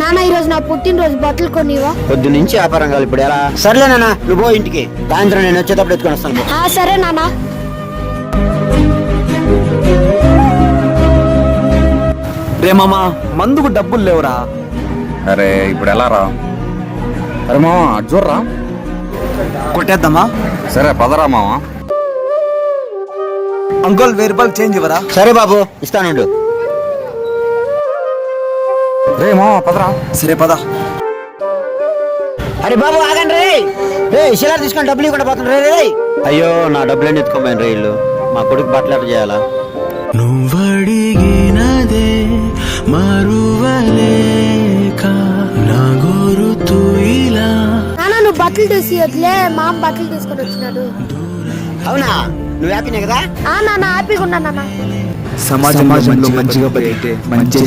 నాన్న ఈ రోజు నా పుట్టినరోజు బట్టలు కొనివా? పొద్దు నుంచి వ్యాపారం కాదు, ఇప్పుడు ఎలా? సర్లే నాన్న, నువ్వు పో ఇంటికి. సాయంత్రం నేను వచ్చేటప్పుడు ఎత్తుకొని వస్తాను. సరే నాన్న. రే మామా, మందుకు డబ్బులు లేవురా. అరే ఇప్పుడు ఎలా రా? అరే మామ అటు చూడరా. కొట్టేద్దామా? సరే పదరా మామ. అంకుల్ 1000 రూపాయలు చేంజ్ ఇవ్వరా? సరే బాబు, ఇస్తానుండు. రే మామ పదరా. సరే పద. అరే బాబు ఆగండి రే. రే శిలా తీసుకొని డబ్బులు ఇవ్వకుండా పోతుండ్రు రే. అయ్యో నా డబ్బులన్నీ ఎత్తుకోమని రే ఇల్లు. మా కొడుకు బట్టలు ఎట్లా చేయాలా? నువ్వడిగినదే మరువలేక నా గురుతు ఇలా. నాన్న నువ్వు బట్టలు తీసి వదిలే, మా అమ్మ బట్టలు తీసుకొని వచ్చినాడు. అవునా, నువ్వు హ్యాపీనే కదా? నాన్న హ్యాపీగా ఉన్నా నాన్న. సమాజంలో మంచిగా బతికితే మంచి